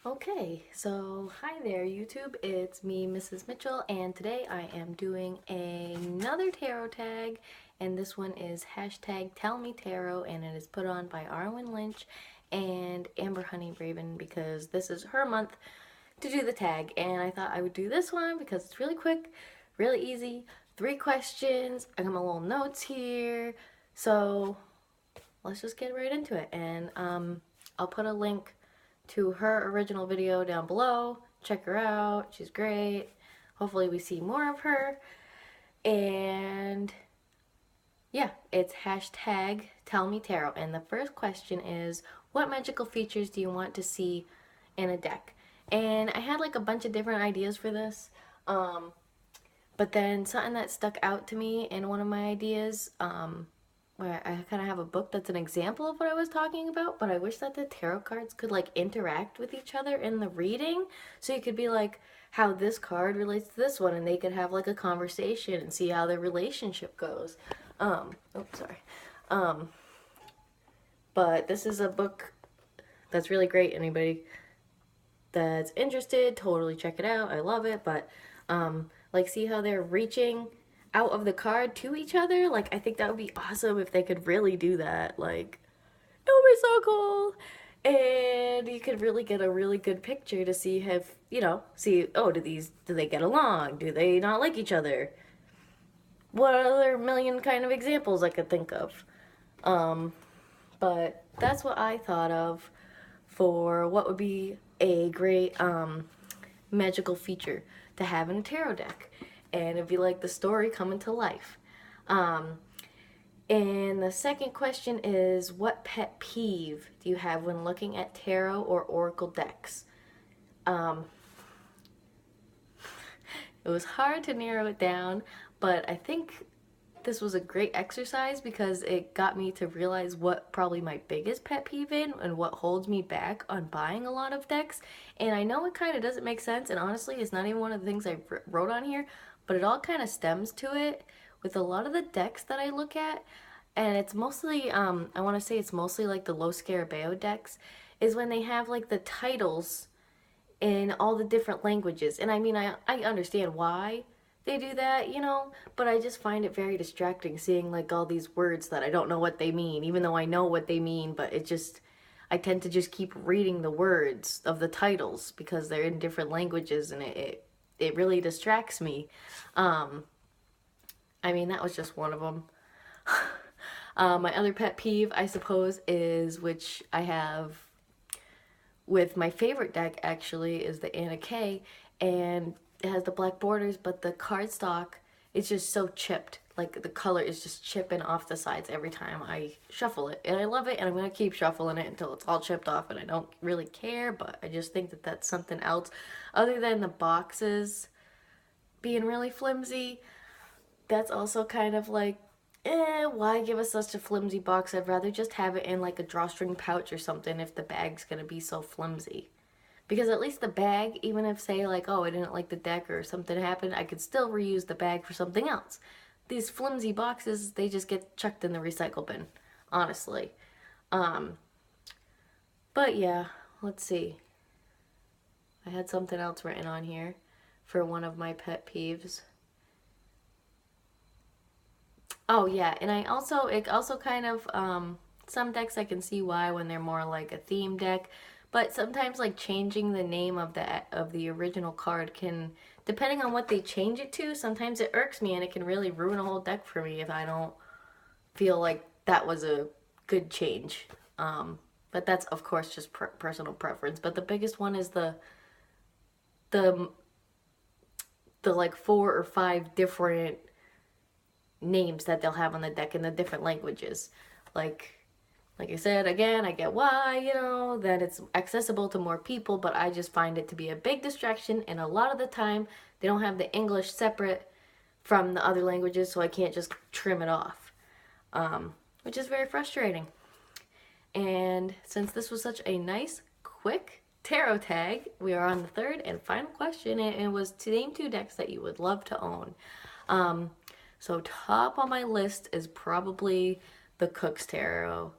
Okay, so hi there YouTube, it's me, Mrs. Mitchell, and today I am doing another tarot tag, and this one is hashtag tellmetarot, and it is put on by Arwen Lynch and Amber Honeyraven because this is her month to do the tag, and I thought I would do this one because it's really quick, really easy, 3 questions, I got my little notes here, so let's just get right into it, and I'll put a link to her original video down below. Check her out. She's great. Hopefully we see more of her. And yeah, it's hashtag tellmetarot. And the first question is, what magical features do you want to see in a deck? And I had like a bunch of different ideas for this. But then something that stuck out to me in one of my ideas, where I kind of have a book that's an example of what I was talking about, but I wish that the tarot cards could like interact with each other in the reading. So you could be like, how this card relates to this one, and they could have like a conversation and see how their relationship goes. Sorry. Um, but this is a book that's really great. Anybody that's interested, totally check it out. I love it. But like, see how they're reaching out of the card to each other? Like, I think that would be awesome if they could really do that. Like, it would be so cool. And you could really get a really good picture to see if, see, oh, do they get along? Do they not like each other? What other million kind of examples I could think of? Um, but that's what I thought of for what would be a great magical feature to have in a tarot deck. And it'd be like the story coming to life. Um, and the second question is, what pet peeve do you have when looking at tarot or oracle decks? Um, it was hard to narrow it down, but I think this was a great exercise because it got me to realize what probably my biggest pet peeve is and what holds me back on buying a lot of decks. And I know it kind of doesn't make sense, and honestly, it's not even one of the things I wrote on here, but it all kind of stems to it with a lot of the decks that I look at. And it's mostly, I want to say it's mostly like the Los Scarabeo decks, is when they have like the titles in all the different languages. And I mean, I understand why they do that, but I just find it very distracting seeing like all these words that I don't know what they mean, even though I know what they mean, but I tend to just keep reading the words of the titles because they're in different languages, and it really distracts me. Um, I mean, that was just one of them. My other pet peeve, I suppose, is which I have with my favorite deck actually is the Anna K, and it has the black borders, but the cardstock is just so chipped. Like the color is just chipping off the sides every time I shuffle it, and I love it, and I'm gonna keep shuffling it until it's all chipped off, and I don't really care. But I just think that that's something else, other than the boxes being really flimsy. That's also kind of like, why give us such a flimsy box? I'd rather just have it in like a drawstring pouch or something if the bag's gonna be so flimsy. Because at least the bag, even if say like, oh, I didn't like the deck or something happened, I could still reuse the bag for something else. These flimsy boxes, they just get chucked in the recycle bin, honestly. Um, but yeah, let's see. I had something else written on here for one of my pet peeves. Oh yeah, and it also kind of some decks I can see why when they're more like a theme deck, but sometimes like changing the name of the original card can, depending on what they change it to, sometimes it irks me and it can really ruin a whole deck for me if I don't feel like that was a good change. But that's of course just personal preference. But the biggest one is the the like 4 or 5 different names that they'll have on the deck in the different languages. Like I said, again, I get why, that it's accessible to more people, but I just find it to be a big distraction, and a lot of the time they don't have the English separate from the other languages, so I can't just trim it off, which is very frustrating. And since this was such a nice, quick tarot tag, we are on the third and final question, and it was to name 2 decks that you would love to own. So top on my list is probably the Cook's Tarot.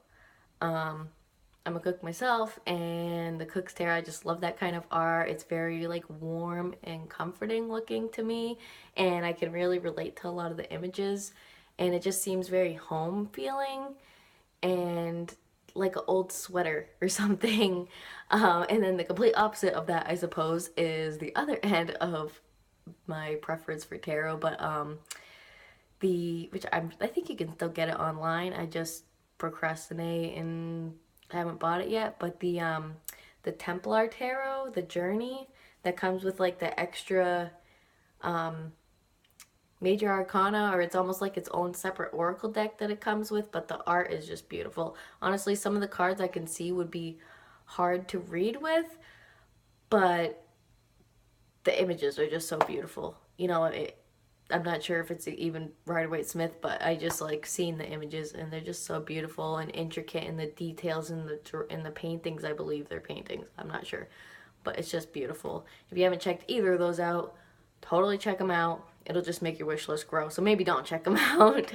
I'm a cook myself, and the Cook's Tarot, I just love that kind of art. It's very like warm and comforting looking to me, and I can really relate to a lot of the images, and it just seems very home feeling and like an old sweater or something. And then the complete opposite of that, I suppose, is the other end of my preference for tarot, but I think you can still get it online. I just procrastinate and I haven't bought it yet. But the Templar Tarot, the Journey, that comes with like the extra major arcana, or it's almost like its own separate oracle deck that it comes with, but the art is just beautiful. Honestly, some of the cards I can see would be hard to read with, but the images are just so beautiful. I'm not sure if it's even Rider-Waite-Smith, but I just like seeing the images, and they're just so beautiful and intricate, and the details in the paintings. I believe they're paintings. I'm not sure, but it's just beautiful. If you haven't checked either of those out, totally check them out. It'll just make your wish list grow. So maybe don't check them out.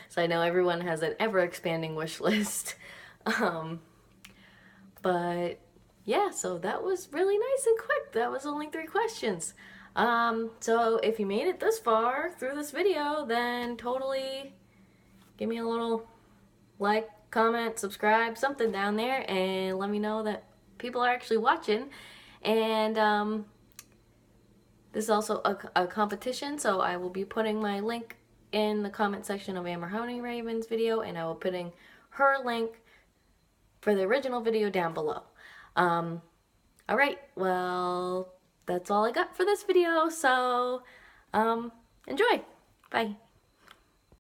So I know everyone has an ever-expanding wish list. But yeah, so that was really nice and quick. That was only 3 questions. So if you made it this far through this video, then totally give me a little like, comment, subscribe, something down there, and let me know that people are actually watching. And this is also a competition, so I will be putting my link in the comment section of Ember Honeyraven's video, and I will putting her link for the original video down below. Alright, well, that's all I got for this video, so enjoy. Bye.